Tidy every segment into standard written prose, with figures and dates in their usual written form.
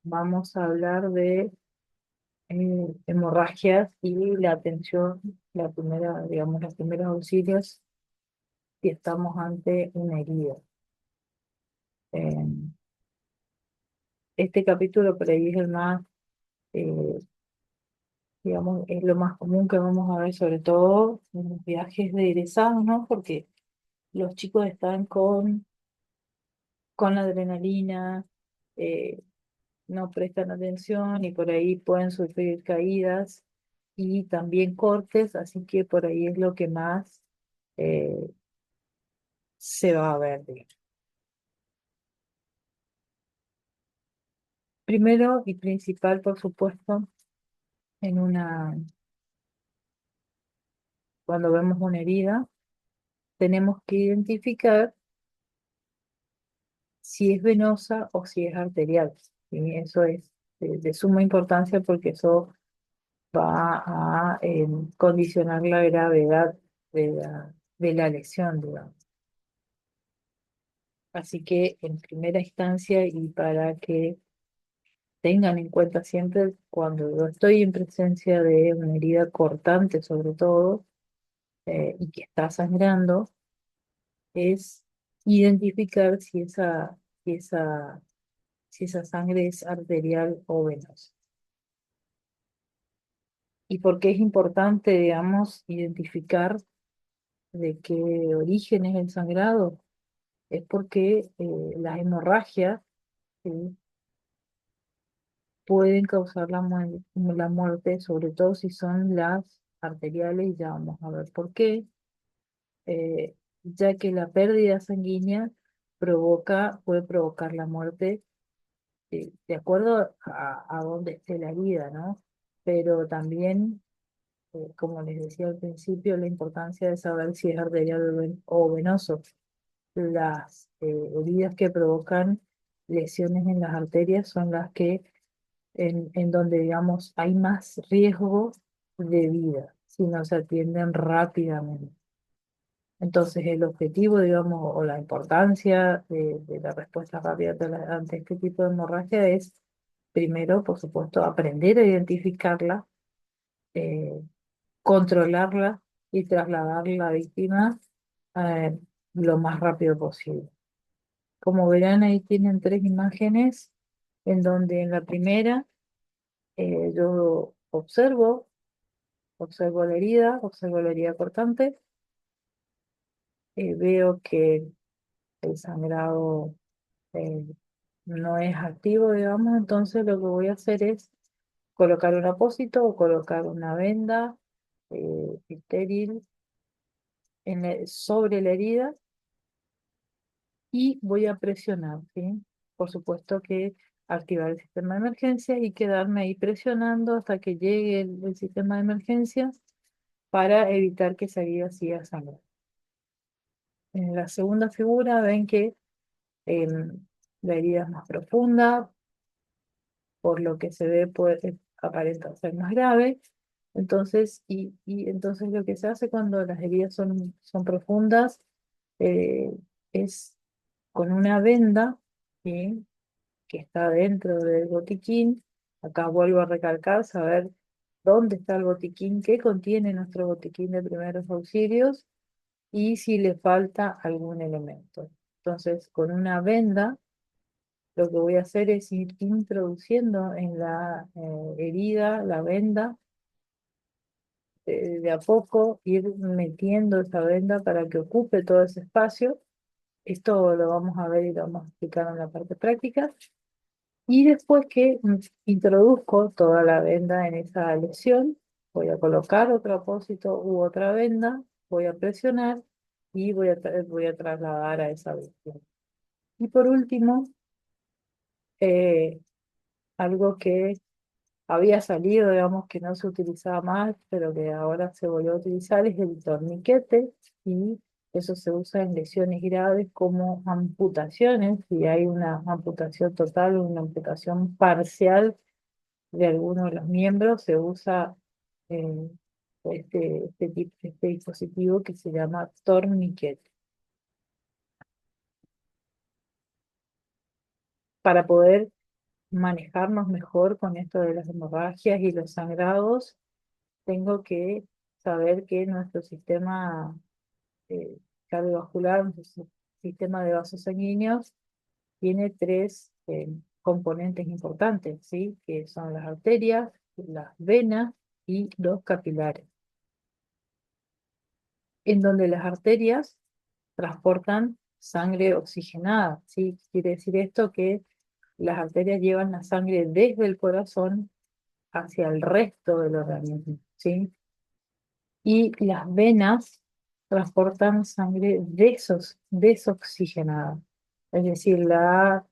vamos a hablar de hemorragias y la atención, la primera, digamos, los primeros auxilios si estamos ante una herida. Eh, este capítulo por ahí es el más, eh, digamos, es lo más común que vamos a ver, sobre todo en los viajes de egresados, ¿no? Porque los chicos están con la adrenalina, eh, no prestan atención y por ahí pueden sufrir caídas y también cortes, así que por ahí es lo que más eh, se va a ver, digamos. Primero y principal, por supuesto, en cuando vemos una herida, tenemos que identificar si es venosa o si es arterial. ¿Sí? Eso es de suma importancia porque eso va a condicionar la gravedad de la lesión, digamos. Así que en primera instancia y para que tengan en cuenta siempre cuando yo estoy en presencia de una herida cortante sobre todo y que está sangrando, es identificar si esa, si esa sangre es arterial o venosa. ¿Y por qué es importante, digamos, identificar de qué origen es el sangrado? Es porque las hemorragias pueden causar la muerte, sobre todo si son las arteriales, y ya vamos a ver por qué, ya que la pérdida sanguínea puede provocar la muerte de acuerdo a dónde esté la herida, ¿no? Pero también, como les decía al principio, la importancia de saber si es arterial o venoso. Las heridas que provocan lesiones en las arterias son las que en donde, digamos, hay más riesgo de vida si no se atienden rápidamente. Entonces, el objetivo, digamos, o la importancia de la respuesta rápida ante este tipo de hemorragia es, primero, por supuesto, aprender a identificarla, eh, controlarla y trasladar la víctima eh, lo más rápido posible. Como verán, ahí tienen tres imágenes en donde en la primera yo observo la herida cortante, veo que el sangrado eh, no es activo, digamos, entonces lo que voy a hacer es colocar un apósito o colocar una venda estéril sobre la herida y voy a presionar, ¿sí? Por supuesto que activar el sistema de emergencia y quedarme ahí presionando hasta que llegue el sistema de emergencia para evitar que esa herida siga sangrando. En la segunda figura ven que la herida es más profunda, por lo que se ve puede aparenta ser más grave. Entonces, y entonces lo que se hace cuando las heridas son profundas eh, es con una venda, ¿sí? Que está dentro del botiquín. Acá vuelvo a recalcar, saber dónde está el botiquín, qué contiene nuestro botiquín de primeros auxilios y si le falta algún elemento. Entonces, con una venda, lo que voy a hacer es ir introduciendo en la herida, la venda, de a poco, ir metiendo esa venda para que ocupe todo ese espacio. Esto lo vamos a ver y lo vamos a explicar en la parte práctica. Y después que introduzco toda la venda en esa lesión, voy a colocar otro apósito u otra venda, voy a presionar y voy a trasladar a esa lesión. Y por último, eh, algo que había salido, digamos, que no se utilizaba más, pero que ahora se volvió a utilizar, es el torniquete, y eso se usa en lesiones graves como amputaciones, si hay una amputación total o una amputación parcial de alguno de los miembros, se usa eh, este dispositivo que se llama torniquete, para poder manejarnos mejor con esto de las hemorragias y los sangrados, tengo que saber que nuestro sistema cardiovascular, nuestro sistema de vasos sanguíneos, tiene tres componentes importantes, ¿sí? Que son las arterias, las venas y los capilares, en donde las arterias transportan sangre oxigenada, ¿sí? Quiere decir esto que las arterias llevan la sangre desde el corazón hacia el resto del organismo, ¿sí? Y las venas transportan sangre desoxigenada. Es decir, las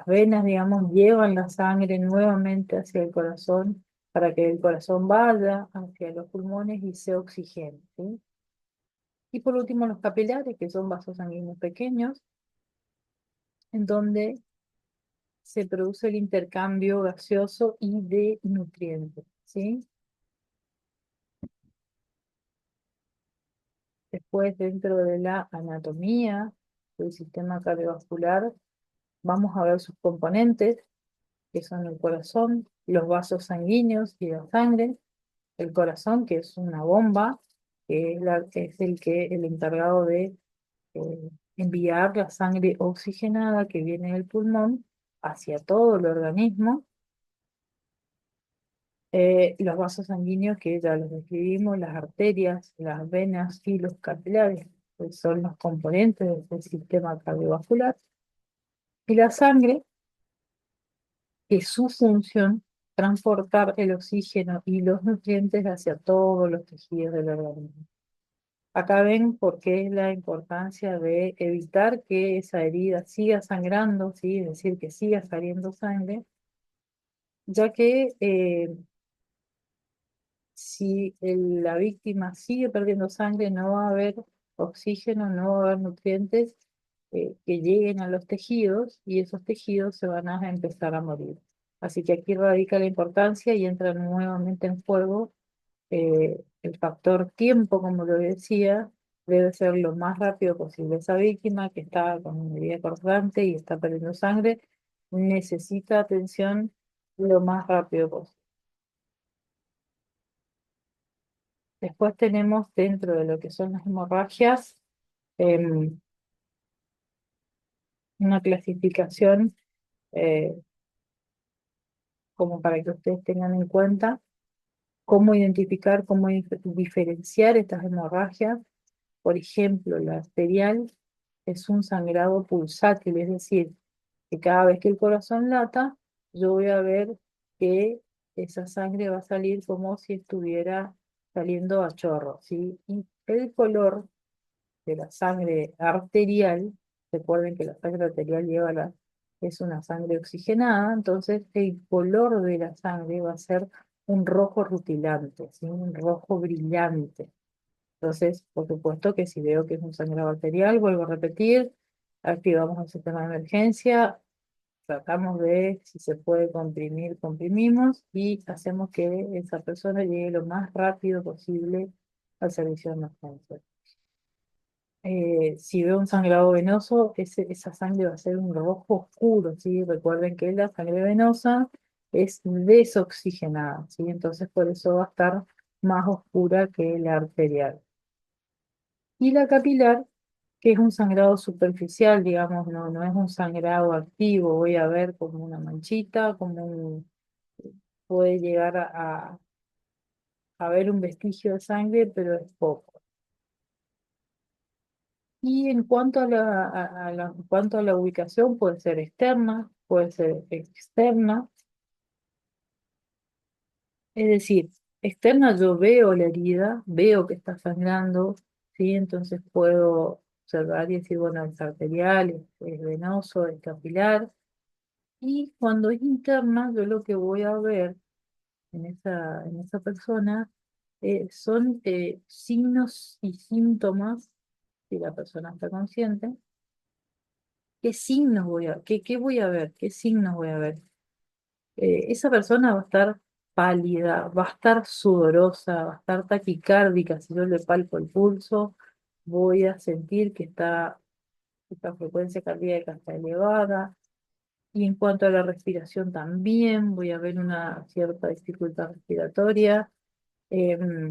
venas, digamos, llevan la sangre nuevamente hacia el corazón para que el corazón vaya hacia los pulmones y se oxigene, ¿sí? Y por último, los capilares, que son vasos sanguíneos pequeños, en donde se produce el intercambio gaseoso y de nutrientes, ¿sí? Después, dentro de la anatomía del sistema cardiovascular, vamos a ver sus componentes, que son el corazón, los vasos sanguíneos y la sangre. El corazón, que es una bomba, que es el encargado de enviar la sangre oxigenada que viene del pulmón hacia todo el organismo. Los vasos sanguíneos, que ya los describimos, las arterias, las venas y los capilares, que son los componentes del sistema cardiovascular. Y la sangre, que es su función transportar el oxígeno y los nutrientes hacia todos los tejidos del organismo. Acá ven por qué es la importancia de evitar que esa herida siga sangrando, ¿sí? Es decir, que siga saliendo sangre, ya que si la víctima sigue perdiendo sangre, no va a haber oxígeno, no va a haber nutrientes que lleguen a los tejidos y esos tejidos se van a empezar a morir. Así que aquí radica la importancia y entra nuevamente en juego el factor tiempo, como lo decía, debe ser lo más rápido posible. Esa víctima que está con una herida cortante y está perdiendo sangre necesita atención lo más rápido posible. Después tenemos dentro de lo que son las hemorragias em, una clasificación eh, como para que ustedes tengan en cuenta cómo identificar, cómo diferenciar estas hemorragias. Por ejemplo, la arterial es un sangrado pulsátil, es decir, que cada vez que el corazón lata, yo voy a ver que esa sangre va a salir como si estuviera saliendo a chorro, ¿sí? Y el color de la sangre arterial, recuerden que la sangre arterial es una sangre oxigenada, entonces el color de la sangre va a ser un rojo rutilante, ¿sí? Un rojo brillante. Entonces, por supuesto que si veo que es un sangrado arterial, vuelvo a repetir, activamos el sistema de emergencia, tratamos de, si se puede comprimir, comprimimos y hacemos que esa persona llegue lo más rápido posible al servicio de emergencia. Si veo un sangrado venoso, esa sangre va a ser un rojo oscuro, ¿sí? Recuerden que la sangre venosa es desoxigenada, ¿sí? Entonces por eso va a estar más oscura que la arterial. Y la capilar, que es un sangrado superficial, digamos, no es un sangrado activo, voy a ver como una manchita, puede llegar a ver un vestigio de sangre, pero es poco. Y en cuanto en cuanto a la ubicación, puede ser externa, puede ser externa. Es decir, externa yo veo la herida, veo que está sangrando, ¿sí? Entonces puedo observar y decir, bueno, es arterial, es venoso, es capilar. Y cuando es interna, yo lo que voy a ver en esa persona son signos y síntomas, si la persona está consciente. ¿Qué signos qué voy a ver? ¿Qué signos voy a ver? Esa persona va a estar pálida, va a estar sudorosa, va a estar taquicárdica. Si yo le palpo el pulso, voy a sentir que esta frecuencia cardíaca está elevada. Y en cuanto a la respiración también, voy a ver una cierta dificultad respiratoria. em,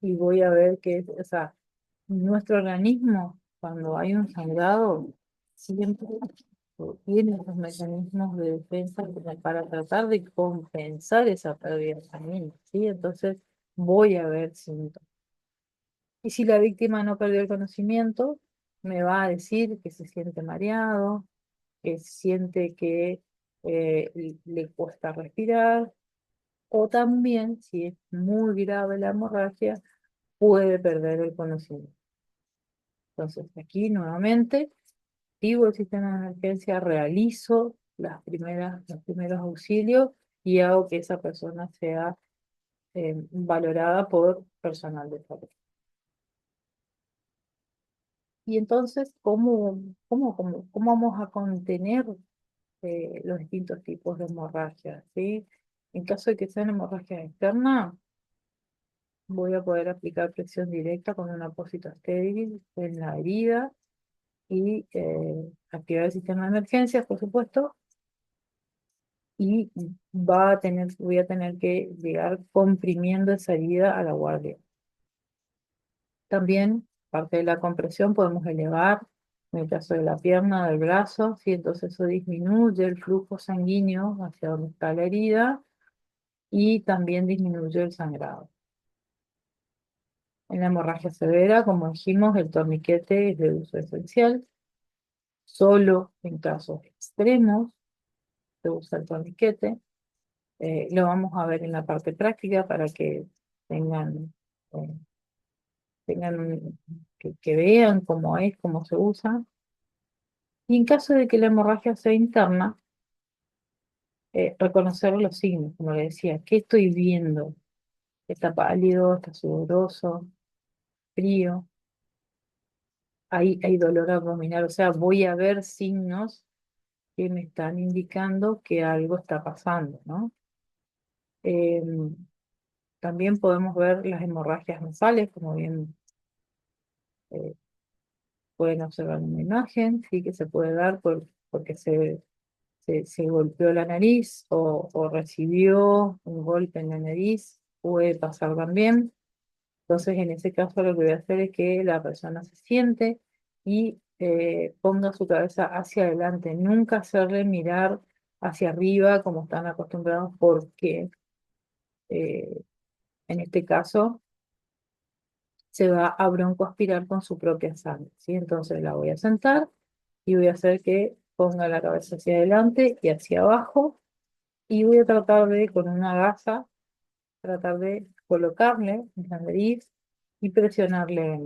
y voy a ver que, o sea, nuestro organismo, cuando hay un sangrado, siempre tiene los mecanismos de defensa como para tratar de compensar esa pérdida sanguínea, ¿sí? Entonces, voy a ver síntomas. Y si la víctima no perdió el conocimiento, me va a decir que se siente mareado, que siente que le cuesta respirar, o también, si es muy grave la hemorragia, puede perder el conocimiento. Entonces, aquí nuevamente, activo el sistema de emergencia, realizo los primeros auxilios y hago que esa persona sea valorada por personal de salud. Y entonces, ¿cómo vamos a contener los distintos tipos de hemorragia? ¿Sí? En caso de que sean hemorragia externa, voy a poder aplicar presión directa con un apósito estéril en la herida y activar el sistema de emergencias, por supuesto, y voy a tener que llegar comprimiendo esa herida a la guardia. También, parte de la compresión, podemos elevar, en el caso de la pierna, del brazo, ¿sí? Entonces eso disminuye el flujo sanguíneo hacia donde está la herida y también disminuye el sangrado. En la hemorragia severa, como dijimos, el torniquete es de uso esencial. Solo en casos extremos se usa el torniquete. Lo vamos a ver en la parte práctica para que tengan, eh, que vean cómo es, cómo se usa. Y en caso de que la hemorragia sea interna, reconocer los signos, como le decía, ¿qué estoy viendo? ¿Está pálido? ¿Está sudoroso? ¿Frío? Hay dolor abdominal, o sea, voy a ver signos que me están indicando que algo está pasando, ¿no? Em, También podemos ver las hemorragias nasales, como bien eh, pueden observar en una imagen, sí que se puede dar porque se golpeó la nariz o recibió un golpe en la nariz, puede pasar también. Entonces, en ese caso, lo que voy a hacer es que la persona se siente y ponga su cabeza hacia adelante, nunca hacerle mirar hacia arriba como están acostumbrados, porque eh, en este caso se va a broncoaspirar con su propia sangre, ¿sí? Entonces la voy a sentar y voy a hacer que ponga la cabeza hacia adelante y hacia abajo y voy a tratar de, con una gasa, tratar de colocarle en la nariz y presionarle.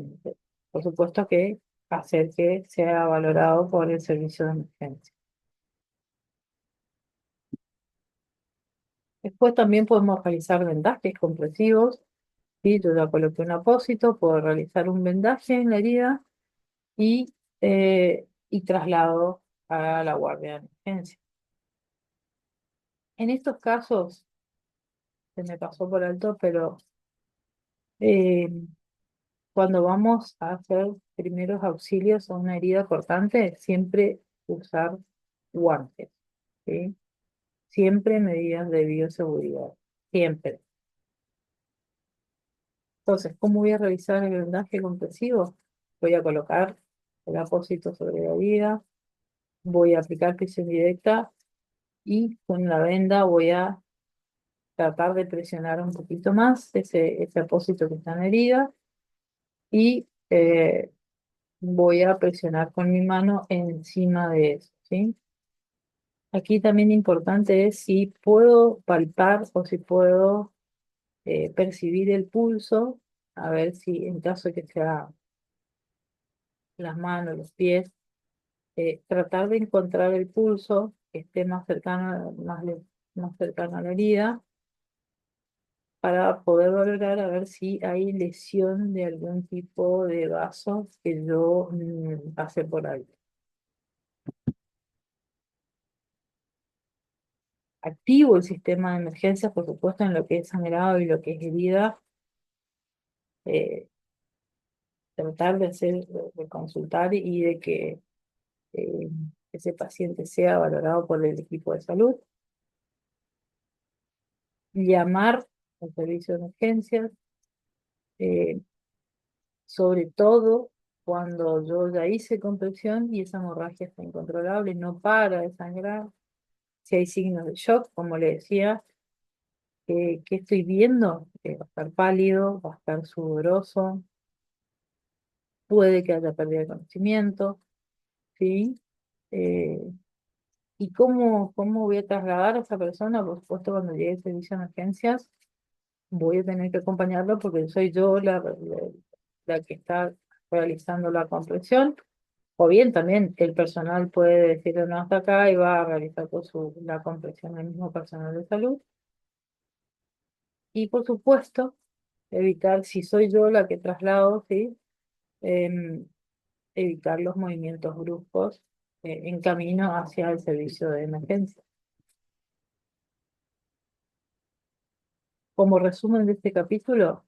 Por supuesto que hacer que sea valorado por el servicio de emergencia. Después también podemos realizar vendajes compresivos. ¿Sí? Yo ya coloqué un apósito, puedo realizar un vendaje en la herida y traslado a la guardia de emergencia. En estos casos, se me pasó por alto, pero eh, cuando vamos a hacer primeros auxilios a una herida cortante, siempre usar guantes, ¿sí? Siempre medidas de bioseguridad, siempre. Entonces, ¿cómo voy a realizar el vendaje compresivo? Voy a colocar el apósito sobre la herida, voy a aplicar presión directa y con la venda voy a tratar de presionar un poquito más ese apósito que está en la herida y voy a presionar con mi mano encima de eso, ¿sí? Aquí también importante es si puedo palpar o si puedo percibir el pulso, a ver si en caso de que sea las manos, los pies, tratar de encontrar el pulso que esté más cercano, más cercano a la herida para poder valorar a ver si hay lesión de algún tipo de vaso que yo pasé por ahí. Activo el sistema de emergencias, por supuesto, en lo que es sangrado y lo que es herida, eh, tratar de consultar y de que eh, ese paciente sea valorado por el equipo de salud, llamar al servicio de emergencias, eh, sobre todo cuando yo ya hice compresión y esa hemorragia está incontrolable, no para de sangrar. Si hay signos de shock, como le decía, ¿qué estoy viendo? Va a estar pálido, va a estar sudoroso, puede que haya pérdida de conocimiento, ¿sí? Eh, ¿Y cómo voy a trasladar a esa persona? Por supuesto, cuando llegue el servicio de emergencias, voy a tener que acompañarlo porque soy yo la que está realizando la compresión. O bien también el personal puede decir no hasta acá y va a realizar la compresión el mismo personal de salud. Y por supuesto, evitar, si soy yo la que traslado, ¿sí? Em, evitar los movimientos bruscos en camino hacia el servicio de emergencia. Como resumen de este capítulo,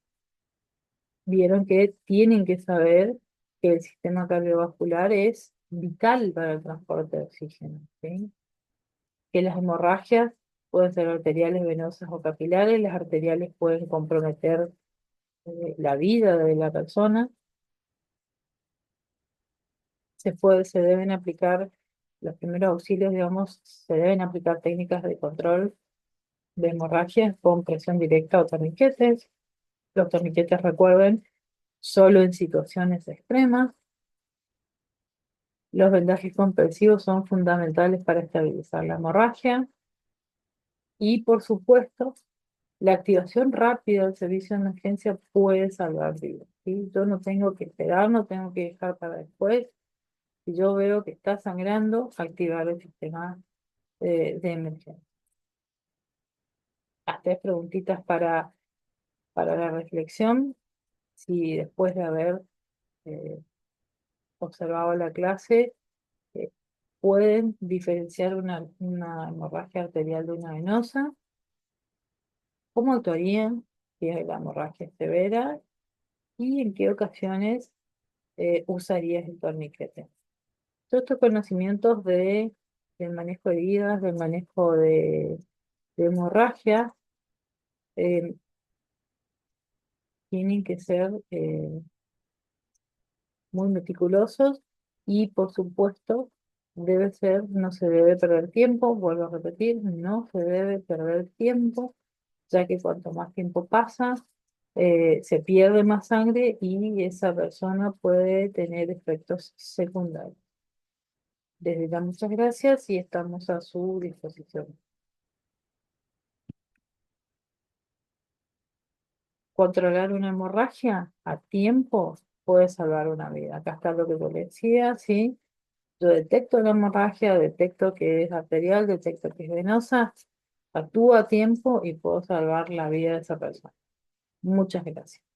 vieron que tienen que saber que el sistema cardiovascular es vital para el transporte de oxígeno, ¿sí? Que las hemorragias pueden ser arteriales, venosas o capilares. Las arteriales pueden comprometer la vida de la persona. Se deben aplicar los primeros auxilios, digamos, se deben aplicar técnicas de control de hemorragias con presión directa o torniquetes. Los torniquetes, recuerden, solo en situaciones extremas. Los vendajes compresivos son fundamentales para estabilizar la hemorragia. Y, por supuesto, la activación rápida del servicio de emergencia puede salvar vidas, ¿sí? Yo no tengo que esperar, no tengo que dejar para después. Si yo veo que está sangrando, activar el sistema de emergencia. Las tres preguntitas para la reflexión. Si después de haber eh, observado la clase, eh, pueden diferenciar una hemorragia arterial de una venosa, cómo actuarían si es la hemorragia severa y en qué ocasiones usarías el torniquete. Todos estos conocimientos del manejo de heridas, del manejo de hemorragia, eh, tienen que ser muy meticulosos y, por supuesto, no se debe perder tiempo, vuelvo a repetir, no se debe perder tiempo, ya que cuanto más tiempo pasa, se pierde más sangre y esa persona puede tener efectos secundarios. Desde ya muchas gracias y estamos a su disposición. Controlar una hemorragia a tiempo puede salvar una vida. Acá está lo que yo le decía, ¿sí? Yo detecto la hemorragia, detecto que es arterial, detecto que es venosa, actúo a tiempo y puedo salvar la vida de esa persona. Muchas gracias.